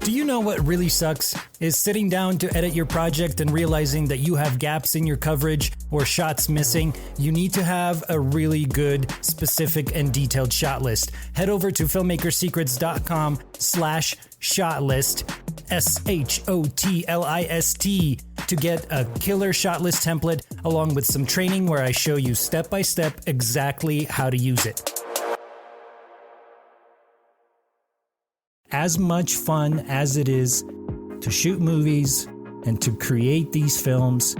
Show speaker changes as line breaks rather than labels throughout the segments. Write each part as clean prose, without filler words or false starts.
Do you know what really sucks? Is sitting down to edit your project and realizing that you have gaps in your coverage or shots missing. You need to have a really good, specific, and detailed shot list. Head over to filmmakersecrets.com/shotlist, SHOTLIST, to get a killer shot list template along with some training where I show you step by step exactly how to use it. As much fun as it is to shoot movies and to create these films,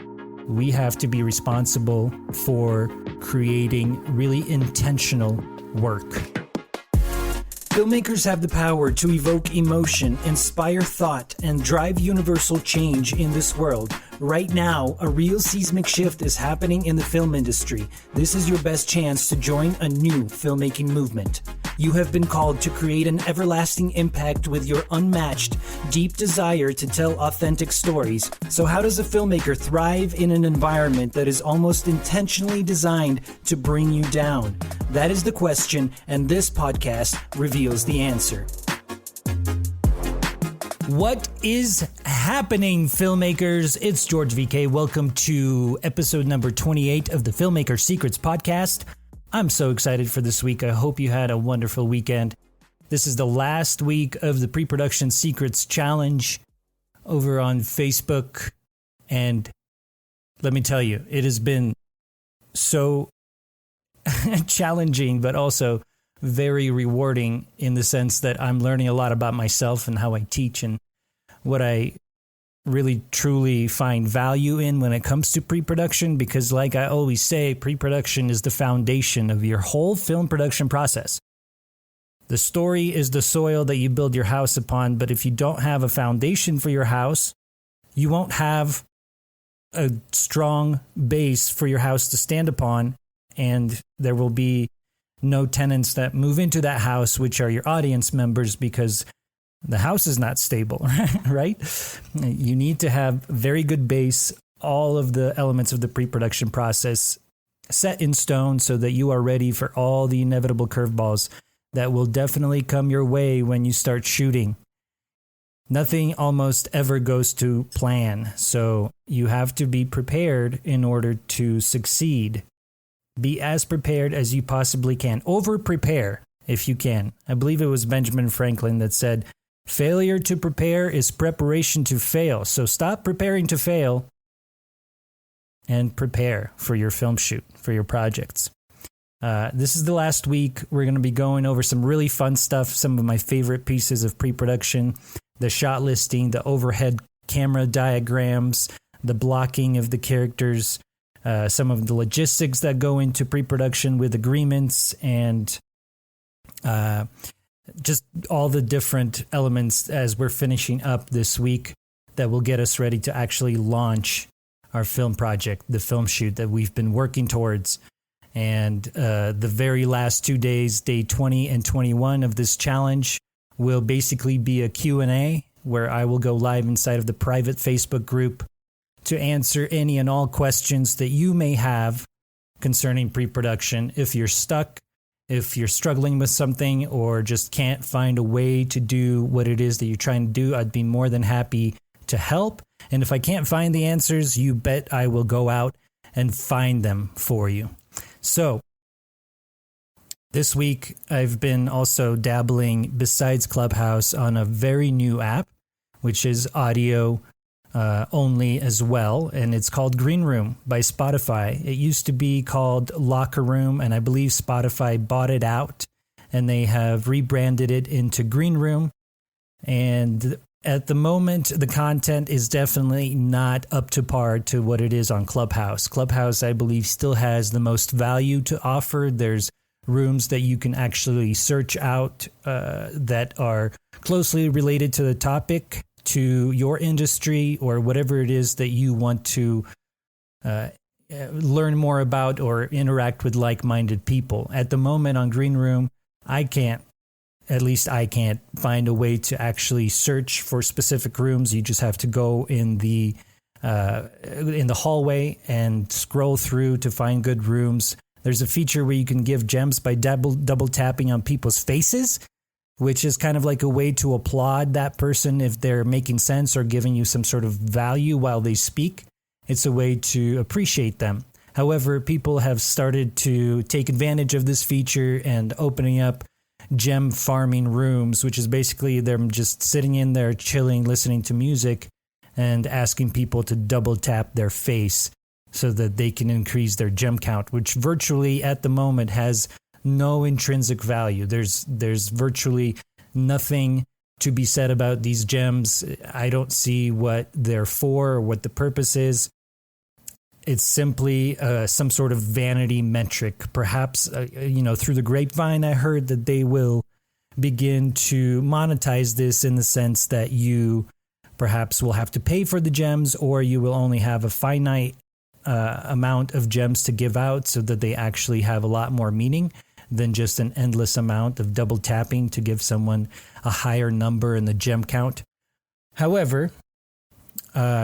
we have to be responsible for creating really intentional work. Filmmakers have the power to evoke emotion, inspire thought, and drive universal change in this world. Right now, a real seismic shift is happening in the film industry. This is your best chance to join a new filmmaking movement. You have been called to create an everlasting impact with your unmatched, deep desire to tell authentic stories. So how does a filmmaker thrive in an environment that is almost intentionally designed to bring you down? That is the question, and this podcast reveals the answer. What is happening, filmmakers? It's George VK. Welcome to episode number 28 of the Filmmaker Secrets podcast. I'm so excited for this week. I hope you had a wonderful weekend. This is the last week of the Pre-Production Secrets Challenge over on Facebook. And let me tell you, it has been so challenging, but also very rewarding in the sense that I'm learning a lot about myself and how I teach and what I really truly find value in when it comes to pre-production, because like I always say, pre-production is the foundation of your whole film production process. The story is the soil that you build your house upon, but if you don't have a foundation for your house, you won't have a strong base for your house to stand upon, and there will be no tenants that move into that house, which are your audience members, because the house is not stable, right? You need to have very good base, all of the elements of the pre-production process set in stone so that you are ready for all the inevitable curveballs that will definitely come your way when you start shooting. Nothing almost ever goes to plan, so you have to be prepared in order to succeed. Be as prepared as you possibly can. Over-prepare if you can. I believe it was Benjamin Franklin that said, failure to prepare is preparation to fail. So stop preparing to fail and prepare for your film shoot, for your projects. This is the last week. We're going to be going over some really fun stuff, some of my favorite pieces of pre-production, the shot listing, the overhead camera diagrams, the blocking of the characters, some of the logistics that go into pre-production with agreements, and just all the different elements as we're finishing up this week that will get us ready to actually launch our film project, the film shoot that we've been working towards. And the very last 2 days, day 20 and 21 of this challenge, will basically be a Q&A where I will go live inside of the private Facebook group to answer any and all questions that you may have concerning pre-production. If you're stuck, if you're struggling with something, or just can't find a way to do what it is that you're trying to do, I'd be more than happy to help. And if I can't find the answers, you bet I will go out and find them for you. So this week, I've been also dabbling, besides Clubhouse, on a very new app, which is audio only as well, and it's called Green Room by Spotify. It used to be called Locker Room, and I believe Spotify bought it out, and they have rebranded it into Green Room. And at the moment, the content is definitely not up to par to what it is on Clubhouse. Clubhouse, I believe, still has the most value to offer. There's rooms that you can actually search out that are closely related to the topic, to your industry, or whatever it is that you want to learn more about or interact with like-minded people. At the moment on Green Room, I can't find a way to actually search for specific rooms. You just have to go in the hallway and scroll through to find good rooms. There's a feature where you can give gems by double tapping on people's faces, which is kind of like a way to applaud that person if they're making sense or giving you some sort of value while they speak. It's a way to appreciate them. However, people have started to take advantage of this feature and opening up gem farming rooms, which is basically them just sitting in there, chilling, listening to music, and asking people to double tap their face so that they can increase their gem count, which virtually at the moment has no intrinsic value. There's virtually nothing to be said about these gems. I don't see what they're for or what the purpose is. It's simply some sort of vanity metric. Perhaps, through the grapevine, I heard that they will begin to monetize this in the sense that you perhaps will have to pay for the gems, or you will only have a finite amount of gems to give out so that they actually have a lot more meaning than just an endless amount of double tapping to give someone a higher number in the gem count. However,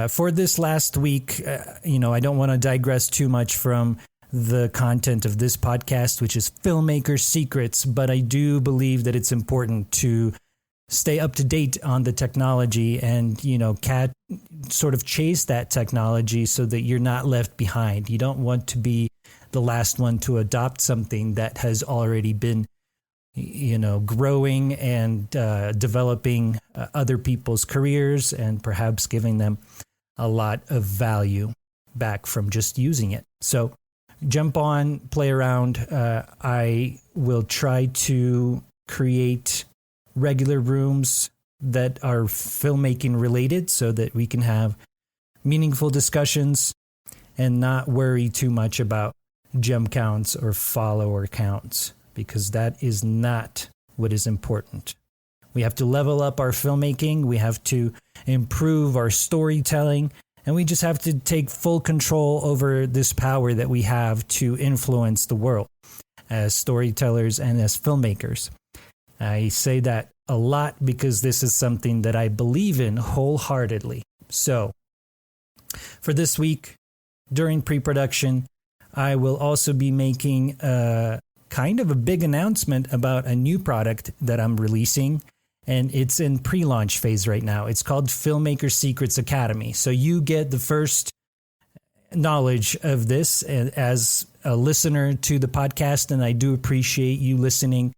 for this last week, I don't want to digress too much from the content of this podcast, which is Filmmaker Secrets, but I do believe that it's important to stay up to date on the technology and, sort of chase that technology so that you're not left behind. You don't want to be the last one to adopt something that has already been growing and developing other people's careers and perhaps giving them a lot of value back from just using it. So jump on, play around. I will try to create regular rooms that are filmmaking related so that we can have meaningful discussions and not worry too much about gem counts or follower counts, because that is not what is important. We have to level up our filmmaking, we have to improve our storytelling, and we just have to take full control over this power that we have to influence the world as storytellers and as filmmakers. I say that a lot because this is something that I believe in wholeheartedly. So, for this week, during pre-production, I will also be making kind of a big announcement about a new product that I'm releasing, and it's in pre-launch phase right now. It's called Filmmaker Secrets Academy. So you get the first knowledge of this as a listener to the podcast, and I do appreciate you listening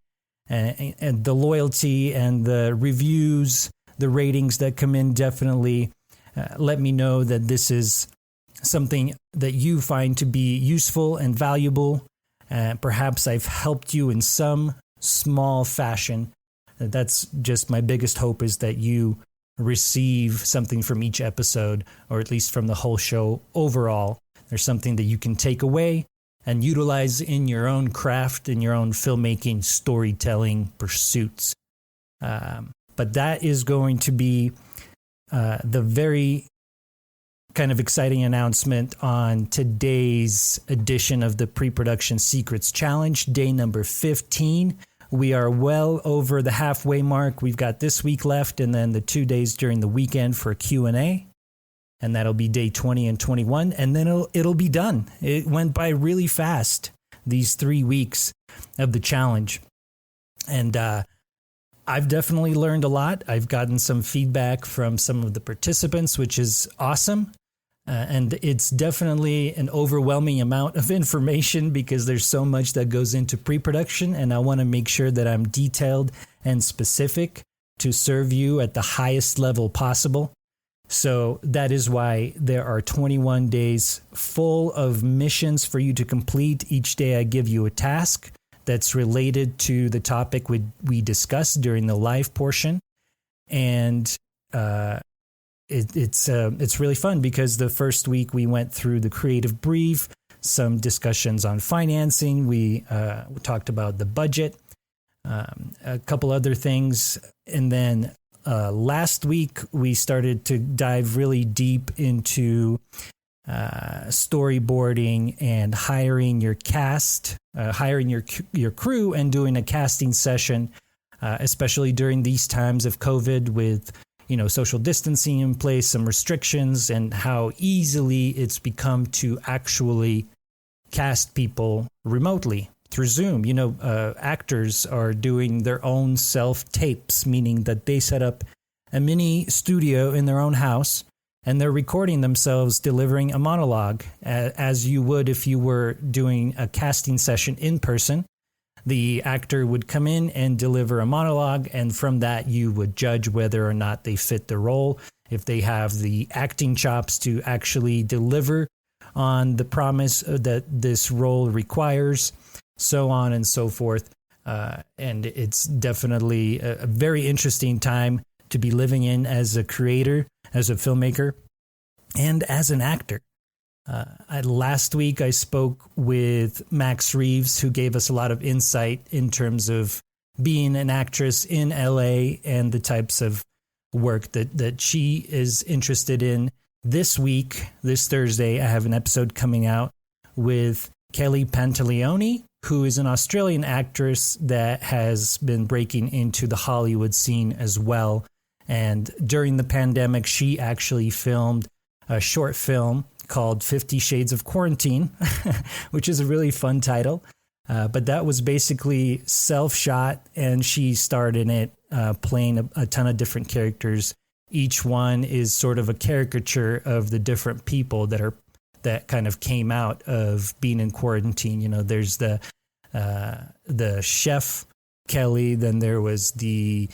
and the loyalty and the reviews, the ratings that come in. Definitely let me know that this is something that you find to be useful and valuable. Perhaps I've helped you in some small fashion. That's just my biggest hope, is that you receive something from each episode, or at least from the whole show overall. There's something that you can take away and utilize in your own craft, in your own filmmaking, storytelling pursuits. But that is going to be the very kind of exciting announcement on today's edition of the Pre-Production Secrets Challenge, day number 15. We are well over the halfway mark. We've got this week left and then the 2 days during the weekend for Q&A. And that'll be day 20 and 21. And then it'll be done. It went by really fast, these 3 weeks of the challenge. And I've definitely learned a lot. I've gotten some feedback from some of the participants, which is awesome. And it's definitely an overwhelming amount of information because there's so much that goes into pre-production, and I want to make sure that I'm detailed and specific to serve you at the highest level possible. So that is why there are 21 days full of missions for you to complete. Each day I give you a task that's related to the topic we discussed during the live portion. And it's really fun because the first week we went through the creative brief, some discussions on financing. We talked about the budget, a couple other things. And then last week we started to dive really deep into storyboarding and hiring your cast, hiring your crew, and doing a casting session, especially during these times of COVID with social distancing in place, some restrictions, and how easily it's become to actually cast people remotely through Zoom. Actors are doing their own self-tapes, meaning that they set up a mini studio in their own house and they're recording themselves delivering a monologue as you would if you were doing a casting session in person. The actor would come in and deliver a monologue, and from that you would judge whether or not they fit the role, if they have the acting chops to actually deliver on the promise that this role requires, so on and so forth. And it's definitely a very interesting time to be living in as a creator, as a filmmaker, and as an actor. Last week I spoke with Max Reeves, who gave us a lot of insight in terms of being an actress in LA and the types of work that she is interested in. This week, this Thursday, I have an episode coming out with Kelly Pantaleone, who is an Australian actress that has been breaking into the Hollywood scene as well. And during the pandemic, she actually filmed a short film called 50 Shades of Quarantine, which is a really fun title. But that was basically self-shot, and she starred in it playing a ton of different characters. Each one is sort of a caricature of the different people that kind of came out of being in quarantine. There's the chef Kelly, then there was the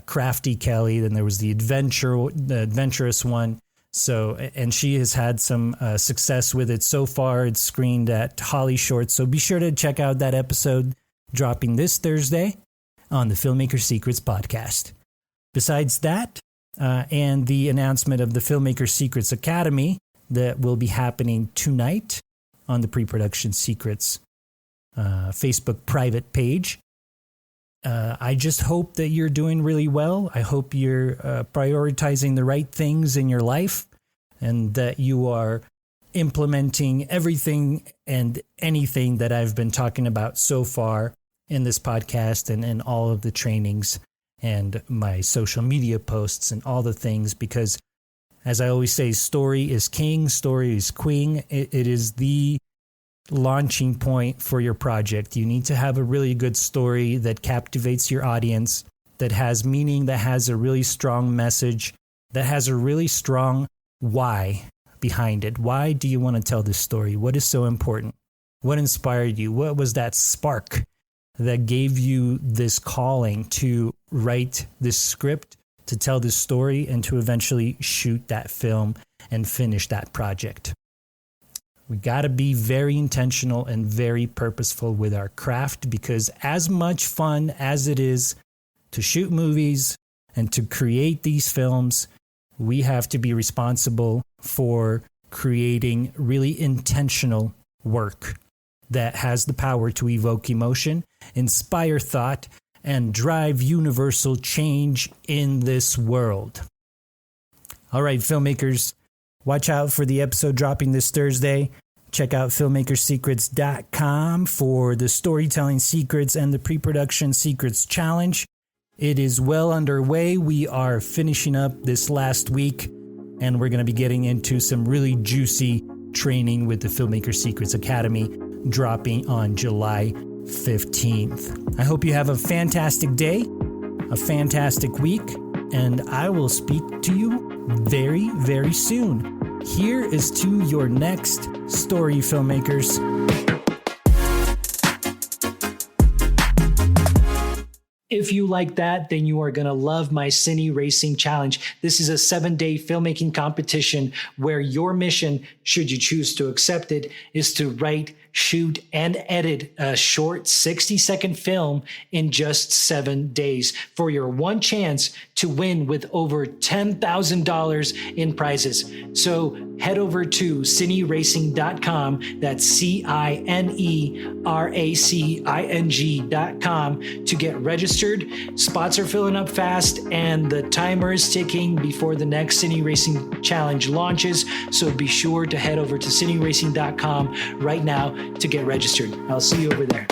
crafty Kelly, then there was the adventurous one. So, and she has had some success with it so far. It's screened at Holly Shorts. So be sure to check out that episode dropping this Thursday on the Filmmaker Secrets podcast. Besides that, and the announcement of the Filmmaker Secrets Academy that will be happening tonight on the Pre-Production Secrets Facebook private page. I just hope that you're doing really well. I hope you're prioritizing the right things in your life and that you are implementing everything and anything that I've been talking about so far in this podcast and in all of the trainings and my social media posts and all the things, because as I always say, story is king, story is queen. It is the launching point for your project. You need to have a really good story that captivates your audience, that has meaning, that has a really strong message, that has a really strong why behind it. Why do you want to tell this story? What is so important? What inspired you? What was that spark that gave you this calling to write this script, to tell this story, and to eventually shoot that film and finish that project? We got to be very intentional and very purposeful with our craft, because as much fun as it is to shoot movies and to create these films, we have to be responsible for creating really intentional work that has the power to evoke emotion, inspire thought, and drive universal change in this world. All right, filmmakers, watch out for the episode dropping this Thursday. Check out filmmakersecrets.com for the Storytelling Secrets and the Pre-Production Secrets Challenge. It is well underway. We are finishing up this last week, and we're going to be getting into some really juicy training with the Filmmaker Secrets Academy, dropping on July 15th. I hope you have a fantastic day, a fantastic week, and I will speak to you very, very soon. Here is to your next story, filmmakers. If you like that, then you are going to love my Cine Racing Challenge. This is a 7-day filmmaking competition where your mission, should you choose to accept it, is to write, shoot, and edit a short 60-second film in just 7 days for your one chance to win with over $10,000 in prizes. So head over to cineracing.com. That's cineracing.com to get registered. Spots are filling up fast, and the timer is ticking before the next Cine Racing Challenge launches. So be sure to head over to cineracing.com right now to get registered. I'll see you over there.